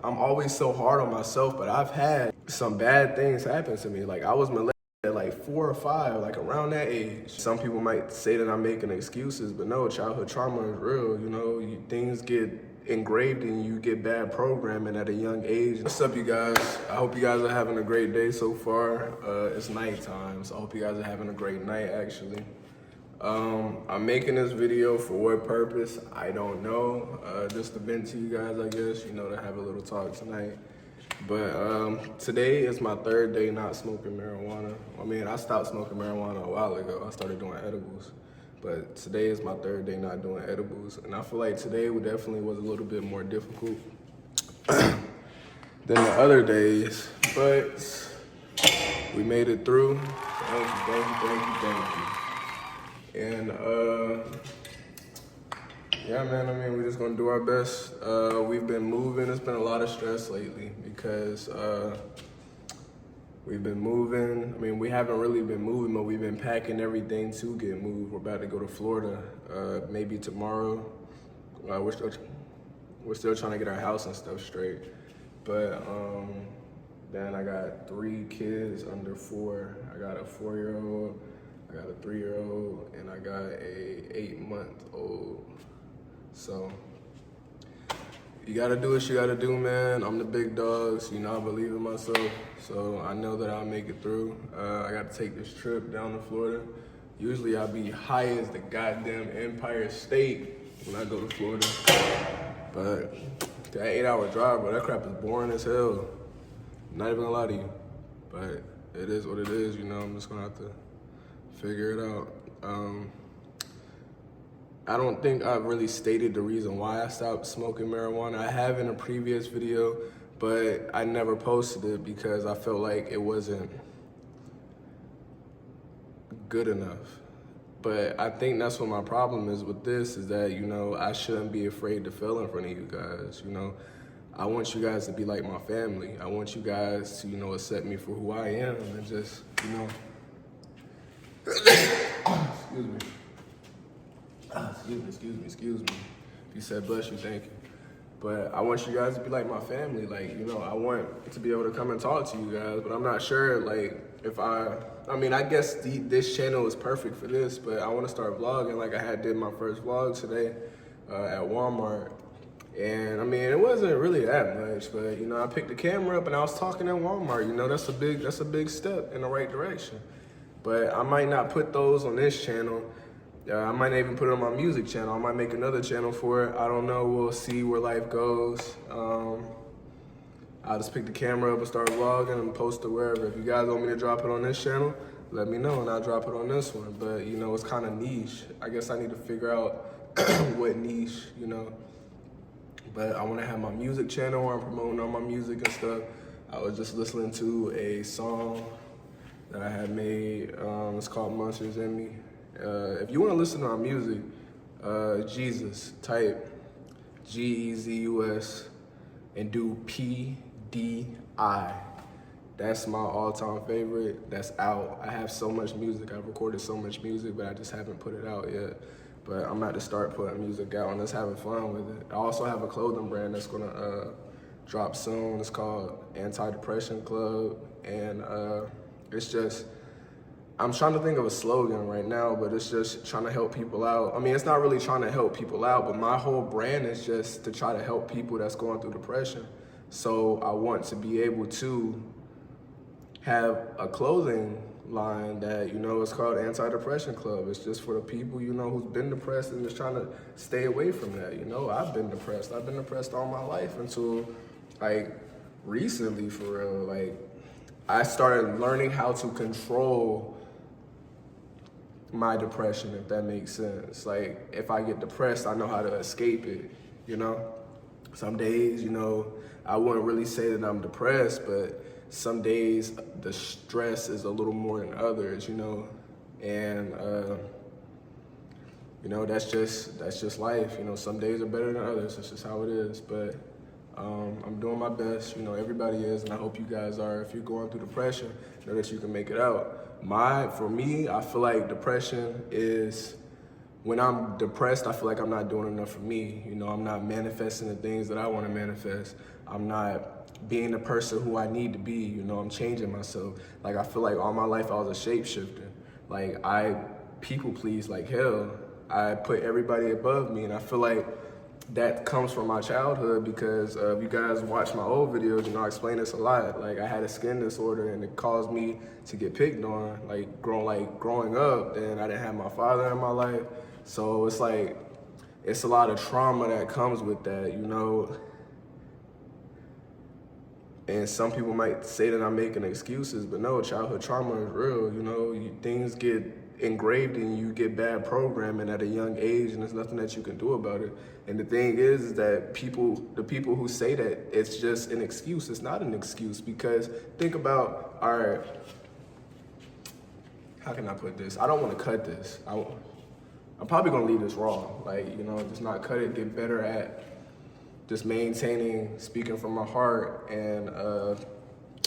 I'm always so hard on myself, but I've had some bad things happen to me. Like I was molested at like 4 or 5, like around that age. Some people might say that I'm making excuses, but no, childhood trauma is real. You know, things get engraved in you, get bad programming at a young age. What's up, you guys? I hope you guys are having a great day so far. It's nighttime, so I hope you guys are having a great night, actually. I'm making this video for what purpose? I don't know. Just to vent to you guys, I guess, you know, to have a little talk tonight. But today is my 3rd day not smoking marijuana. I mean, I stopped smoking marijuana a while ago. I started doing edibles. But today is my 3rd day not doing edibles. And I feel like today definitely was a little bit more difficult than the other days. But we made it through. Thank you. And yeah, man, I mean, we're just gonna do our best. We've been moving. It's been a lot of stress lately because we've been moving. I mean, we haven't really been moving, but we've been packing everything to get moved. We're about to go to Florida, maybe tomorrow. We're still trying to get our house and stuff straight. But then I got 3 kids under 4. I got a 4-year-old, I got a 3-year-old, and I got a 8-month-old. So you gotta do what you gotta do, man. I'm the big dogs, you know, I believe in myself. So I know that I'll make it through. I gotta take this trip down to Florida. Usually I'll be high as the goddamn Empire State when I go to Florida. But that 8-hour drive, bro, that crap is boring as hell. I'm not even gonna lie to you. But it is what it is, you know, I'm just gonna have to figure it out. I don't think I've really stated the reason why I stopped smoking marijuana. I have in a previous video, but I never posted it because I felt like it wasn't good enough. But I think that's what my problem is with this, is that, you know, I shouldn't be afraid to fail in front of you guys, you know. I want you guys to be like my family. I want you guys to, you know, accept me for who I am and just, you know, excuse me. Excuse me. If you said bless you, thank you. But I want you guys to be like my family. Like, you know, I want to be able to come and talk to you guys, but I'm not sure, like, if I mean, I guess this channel is perfect for this, but I want to start vlogging like I did my first vlog today at Walmart. And I mean, it wasn't really that much, but, you know, I picked the camera up and I was talking at Walmart. You know, that's a big step in the right direction. But I might not put those on this channel. I might not even put it on my music channel. I might make another channel for it. I don't know. We'll see where life goes. I'll just pick the camera up and start vlogging and post it wherever. If you guys want me to drop it on this channel, let me know and I'll drop it on this one. But, you know, it's kind of niche. I guess I need to figure out what niche, you know. But I want to have my music channel where I'm promoting all my music and stuff. I was just listening to a song that I had made. It's called Monsters in Me. If you want to listen to our music, Jesus, type GEZUS and do PDI. That's my all-time favorite. That's out. I have so much music. I've recorded so much music, but I just haven't put it out yet. But I'm about to start putting music out and just having fun with it. I also have a clothing brand that's gonna drop soon. It's called Anti-Depression Club, and it's just, I'm trying to think of a slogan right now, but it's just trying to help people out. I mean, it's not really trying to help people out, but my whole brand is just to try to help people that's going through depression. So I want to be able to have a clothing line that, you know, it's called Anti-Depression Club. It's just for the people, you know, who's been depressed and just trying to stay away from that. You know, I've been depressed. I've been depressed all my life until, like, recently, for real. Like, I started learning how to control my depression, if that makes sense. Like, if I get depressed, I know how to escape it, you know? Some days, you know, I wouldn't really say that I'm depressed, but some days the stress is a little more than others, you know? And, you know, that's just life. You know, some days are better than others. That's just how it is. But I'm doing my best. You know, everybody is, and I hope you guys are. If you're going through depression, know that you can make it out. For me, I feel like depression is when I'm depressed, I feel like I'm not doing enough for me. You know, I'm not manifesting the things that I want to manifest. I'm not being the person who I need to be. You know, I'm changing myself. Like, I feel like all my life I was a shapeshifter. Like, I people please like hell. I put everybody above me, and I feel like that comes from my childhood because if you guys watch my old videos, you know, I explain this a lot. Like, I had a skin disorder and it caused me to get picked on, growing up. Then I didn't have my father in my life. So it's like, it's a lot of trauma that comes with that, you know. And some people might say that I'm making excuses, but no, childhood trauma is real. You know, things get engraved in you, get bad programming at a young age, and there's nothing that you can do about it. And the thing is that the people who say that it's just an excuse, it's not an excuse, because think about, all right, how can I put this? I don't want to cut this. I'm probably gonna leave this raw, like, you know, just not cut it, get better at just maintaining, speaking from my heart, and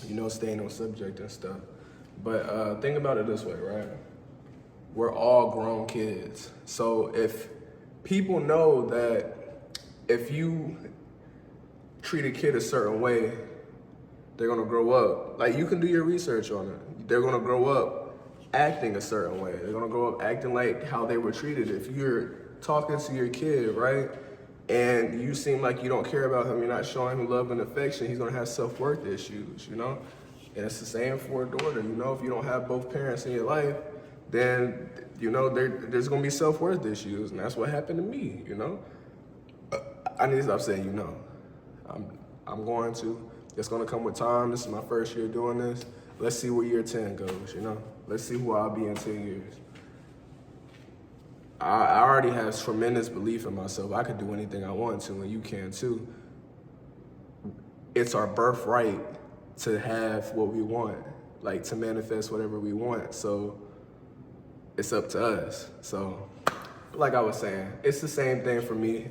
you know, staying on subject and stuff. But think about it this way, right? We're all grown kids. So if people know that if you treat a kid a certain way, they're gonna grow up. Like, you can do your research on it. They're gonna grow up acting a certain way. They're gonna grow up acting like how they were treated. If you're talking to your kid, right, and you seem like you don't care about him, you're not showing him love and affection, he's gonna have self-worth issues, you know? And it's the same for a daughter, you know? If you don't have both parents in your life, then, you know, there's gonna be self-worth issues, and that's what happened to me, you know? I need to stop saying, you know. I'm going to. It's gonna come with time. This is my first year doing this. Let's see where year 10 goes, you know? Let's see who I'll be in 10 years. I already have tremendous belief in myself. I could do anything I want to, and you can too. It's our birthright to have what we want, like to manifest whatever we want. So it's up to us. So, like I was saying, it's the same thing for me.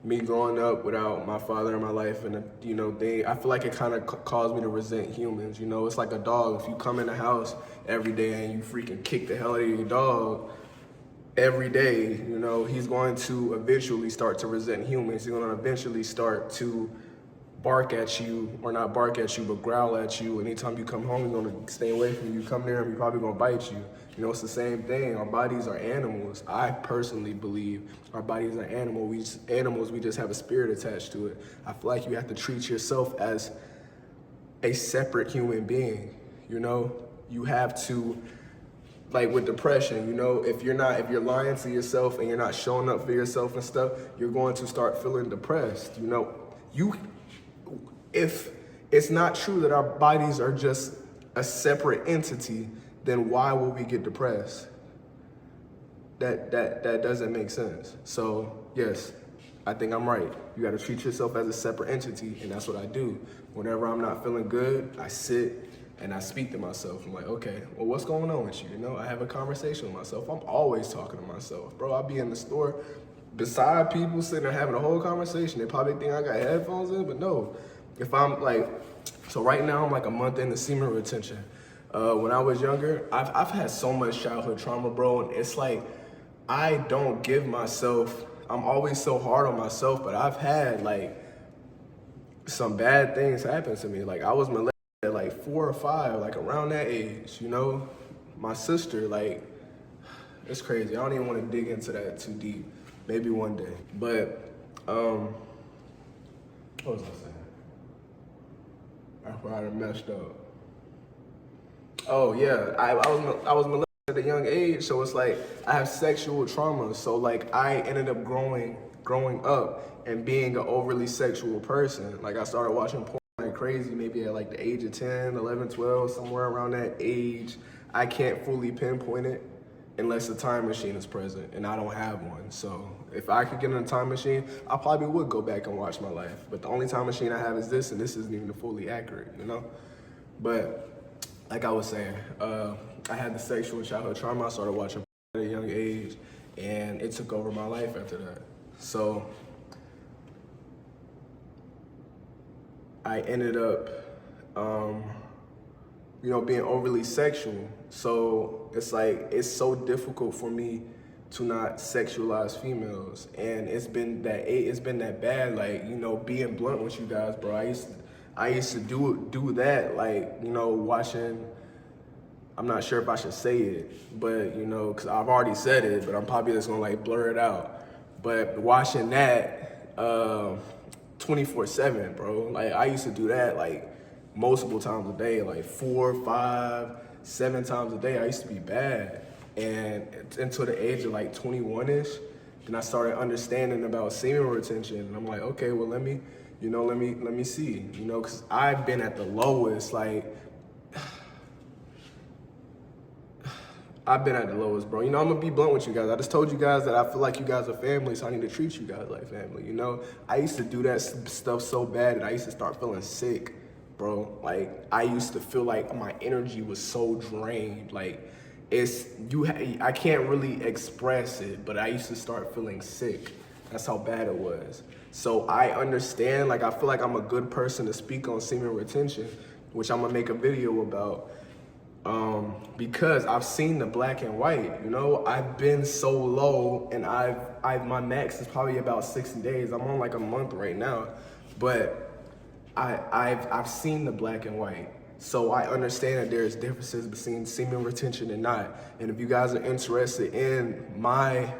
Me growing up without my father in my life, and you know, I feel like it kind of caused me to resent humans. You know, it's like a dog. If you come in the house every day and you freaking kick the hell out of your dog every day, you know, he's going to eventually start to resent humans. He's going to eventually start to bark at you, or not bark at you, but growl at you. Anytime you come home, he's going to stay away from you. You come near him, he's probably going to bite you. You know, it's the same thing. Our bodies are animals. I personally believe our bodies are animals. We just have a spirit attached to it. I feel like you have to treat yourself as a separate human being. You know, you have to, like with depression, you know, if you're lying to yourself and you're not showing up for yourself and stuff, you're going to start feeling depressed. You know, if it's not true that our bodies are just a separate entity, then why will we get depressed? That doesn't make sense. So yes, I think I'm right. You got to treat yourself as a separate entity, and that's what I do. Whenever I'm not feeling good, I sit and I speak to myself. I'm like, okay, well, what's going on with you? You know, I have a conversation with myself. I'm always talking to myself, bro. I'll be in the store beside people sitting there having a whole conversation. They probably think I got headphones in, but no. If I'm like, so right now I'm like a month into semen retention. When I was younger, I've had so much childhood trauma, bro, and it's like, I don't give myself, I'm always so hard on myself, but I've had like some bad things happen to me. Like, I was molested at like 4 or 5, like around that age, you know? My sister, like, it's crazy. I don't even want to dig into that too deep. Maybe one day. But, what was I saying? I forgot I messed up. Oh yeah, I was molested at a young age, so it's like I have sexual trauma. So like I ended up growing up and being an overly sexual person. Like I started watching porn like crazy, maybe at like the age of 10, 11, 12, somewhere around that age. I can't fully pinpoint it unless a time machine is present, and I don't have one. So if I could get in a time machine, I probably would go back and watch my life. But the only time machine I have is this, and this isn't even fully accurate, you know? But like I was saying, I had the sexual childhood trauma. I started watching at a young age, and it took over my life after that. So I ended up, you know, being overly sexual. So it's like, it's so difficult for me to not sexualize females. And it's been that bad, like, you know, being blunt with you guys, bro. I used to do that, like, you know, watching, I'm not sure if I should say it, but, you know, because I've already said it, but I'm probably just gonna like blur it out. But watching that 24/7, bro, like I used to do that like multiple times a day, like 4, 5, 7 times a day. I used to be bad. And until the age of like 21-ish, then I started understanding about semen retention. And I'm like, okay, well, let me see, you know, because I've been at the lowest, like, I've been at the lowest, bro. You know, I'm gonna be blunt with you guys. I just told you guys that I feel like you guys are family, so I need to treat you guys like family, you know? I used to do that stuff so bad that I used to start feeling sick, bro. Like, I used to feel like my energy was so drained. Like, I can't really express it, but I used to start feeling sick. That's how bad it was. So I understand, like, I feel like I'm a good person to speak on semen retention, which I'm gonna make a video about, because I've seen the black and white, you know? I've been so low, and my max is probably about 60 days. I'm on like a month right now, but I've seen the black and white. So I understand that there's differences between semen retention and not. And if you guys are interested in my,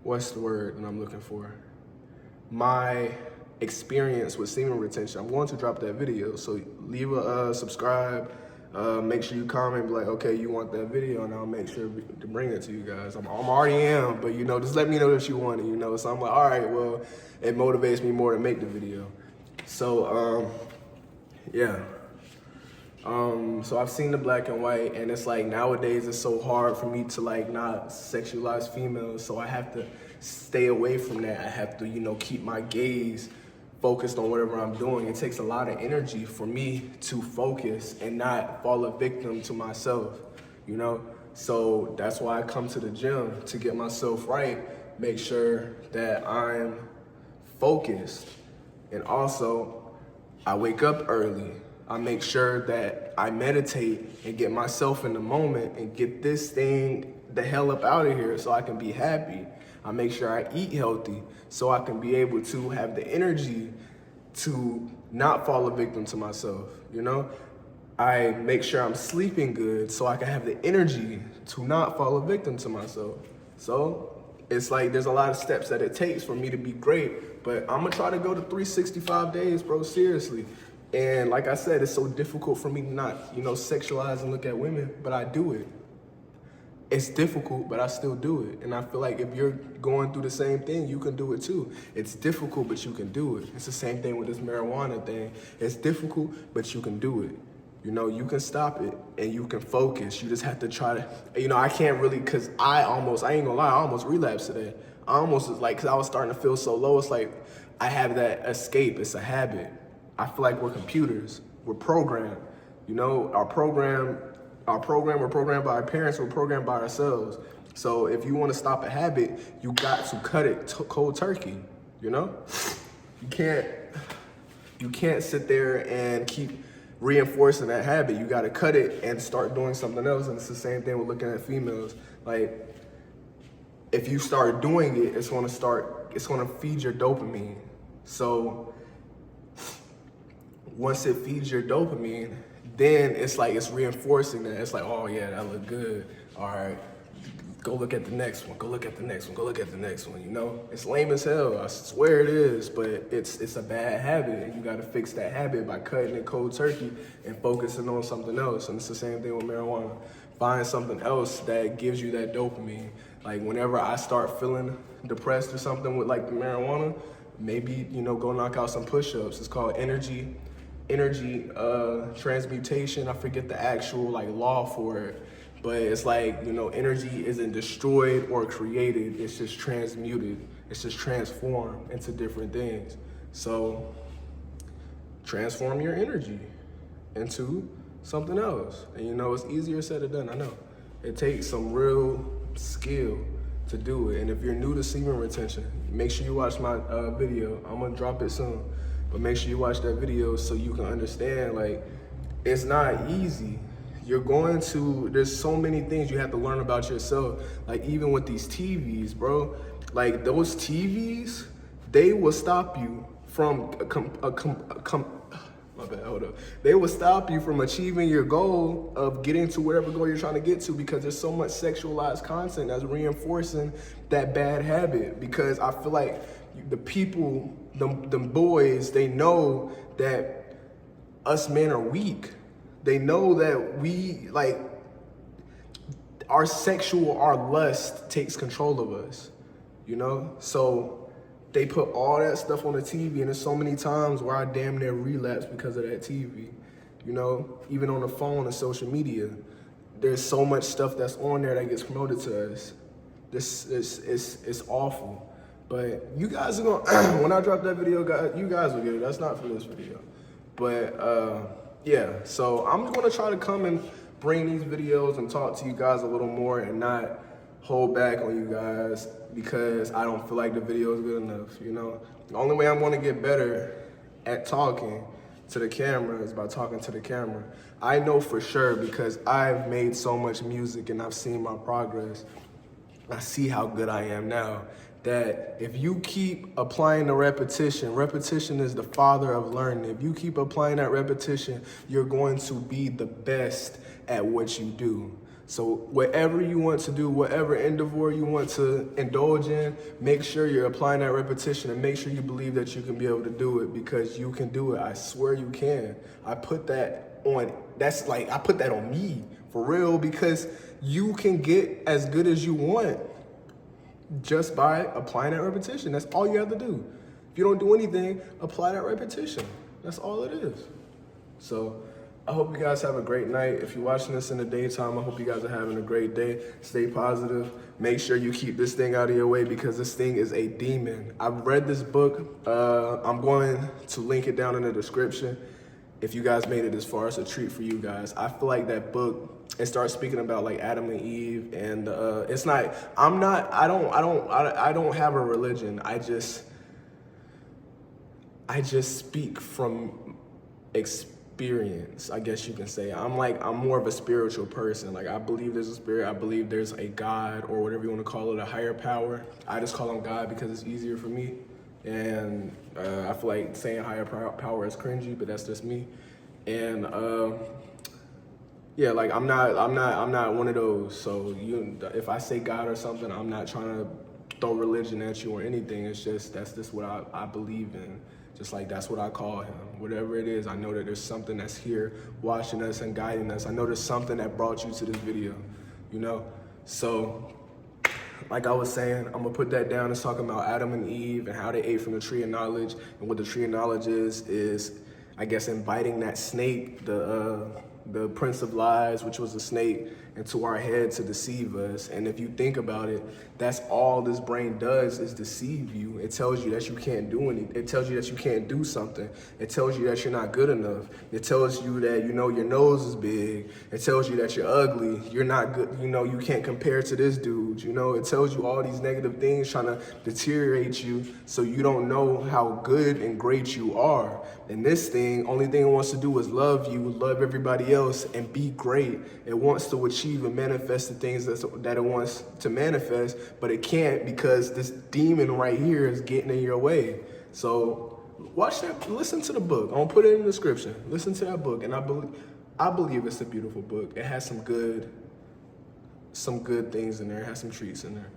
what's the word that I'm looking for? My experience with semen retention, I'm going to drop that video. So leave a subscribe, make sure you comment, be like, okay, you want that video, and I'll make sure to bring it to you guys. I'm already am, but you know, just let me know that you want it, you know? So I'm like, all right, well, it motivates me more to make the video. So, yeah. So I've seen the black and white, and it's like nowadays it's so hard for me to like not sexualize females, so I have to stay away from that. I have to, you know, keep my gaze focused on whatever I'm doing. It takes a lot of energy for me to focus and not fall a victim to myself, you know? So that's why I come to the gym, to get myself right, make sure that I'm focused. And also, I wake up early. I make sure that I meditate and get myself in the moment and get this thing the hell up out of here so I can be happy. I make sure I eat healthy so I can be able to have the energy to not fall a victim to myself, you know? I make sure I'm sleeping good so I can have the energy to not fall a victim to myself. So it's like there's a lot of steps that it takes for me to be great, but I'm gonna try to go to 365 days, bro, seriously. And like I said, it's so difficult for me to not, you know, sexualize and look at women, but I do it. It's difficult, but I still do it. And I feel like if you're going through the same thing, you can do it too. It's difficult, but you can do it. It's the same thing with this marijuana thing. It's difficult, but you can do it. You know, you can stop it and you can focus. You just have to try to, you know, I can't really, cause I ain't gonna lie, I almost relapsed today. I almost was like, cause I was starting to feel so low. It's like, I have that escape, it's a habit. I feel like we're computers, we're programmed. You know, we're programmed by our parents, we're programmed by ourselves. So if you want to stop a habit, you got to cut it cold turkey, you know? You can't sit there and keep reinforcing that habit. You got to cut it and start doing something else. And it's the same thing with looking at females. Like, if you start doing it, it's going to feed your dopamine. So once it feeds your dopamine, then it's like it's reinforcing that. It's like, oh yeah, that look good. All right, go look at the next one. Go look at the next one. Go look at the next one. You know, it's lame as hell. I swear it is, but it's a bad habit, and you got to fix that habit by cutting it cold turkey and focusing on something else. And it's the same thing with marijuana. Find something else that gives you that dopamine. Like whenever I start feeling depressed or something with like the marijuana, maybe, you know, go knock out some push-ups. It's called energy transmutation. I forget the actual like law for it, but it's like, you know, energy isn't destroyed or created, it's just transmuted, it's just transformed into different things. So transform your energy into something else. And you know, it's easier said than done, I know. It takes some real skill to do it. And if you're new to semen retention, make sure you watch my video. I'm gonna drop it soon. But make sure you watch that video so you can understand, like, it's not easy. there's so many things you have to learn about yourself. Like even with these TVs, bro, like those TVs, they will stop you from my bad, hold up. They will stop you from achieving your goal of getting to whatever goal you're trying to get to, because there's so much sexualized content that's reinforcing that bad habit. Because I feel like the people, them boys, they know that us men are weak. They know that we, like, our lust takes control of us, you know? So they put all that stuff on the TV, and there's so many times where I damn near relapse because of that TV, you know? Even on the phone and social media, there's so much stuff that's on there that gets promoted to us. It's awful. But you guys are gonna, when I drop that video, you guys will get it. That's not for this video. But yeah, so I'm gonna try to come and bring these videos and talk to you guys a little more and not hold back on you guys because I don't feel like the video is good enough, you know? The only way I'm gonna get better at talking to the camera is by talking to the camera. I know for sure because I've made so much music and I've seen my progress. I see how good I am now. That if you keep applying the repetition is the father of learning. If you keep applying that repetition, you're going to be the best at what you do. So whatever you want to do, whatever endeavor you want to indulge in, make sure you're applying that repetition and make sure you believe that you can be able to do it, because you can do it. I swear you can. I put that on me for real, because you can get as good as you want just by applying that repetition. That's all you have to do. If you don't do anything, apply that repetition. That's all it is. So I hope you guys have a great night. If you're watching this in the daytime, I hope you guys are having a great day. Stay positive. Make sure you keep this thing out of your way, because this thing is a demon. I've read this book. I'm going to link it down in the description. If you guys made it this far, it's a treat for you guys. I feel like that book, it starts speaking about like Adam and Eve, and I don't have a religion. I just speak from experience, I guess you can say. I'm more of a spiritual person. Like, I believe there's a spirit. I believe there's a God, or whatever you want to call it, a higher power. I just call him God because it's easier for me. And I feel like saying higher power is cringy, but that's just me. And yeah, like I'm not one of those. So if I say God or something, I'm not trying to throw religion at you or anything. It's just, that's just what I believe in. Just like that's what I call him. Whatever it is, I know that there's something that's here watching us and guiding us. I know there's something that brought you to this video, you know? So, like I was saying, I'm gonna put that down. It's talking about Adam and Eve and how they ate from the tree of knowledge. And what the tree of knowledge is, I guess, inviting that snake, the prince of lies, which was a snake, into our head to deceive us. And if you think about it, that's all this brain does, is deceive you. It tells you that you can't do anything. It tells you that you can't do something. It tells you that you're not good enough. It tells you that, you know, your nose is big. It tells you that you're ugly. You're not good. You know, you can't compare to this dude. You know, it tells you all these negative things trying to deteriorate you so you don't know how good and great you are. And this thing, only thing it wants to do is love you, love everybody else, and be great. It wants to achieve and manifest the things that it wants to manifest, but it can't because this demon right here is getting in your way. So watch that, listen to the book. I'm gonna put it in the description. Listen to that book, and I believe it's a beautiful book. It has some good things in there. It has some treats in there.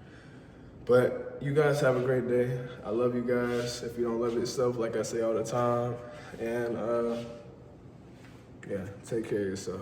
But you guys have a great day. I love you guys. If you don't love yourself, like I say all the time. And yeah, take care of yourself.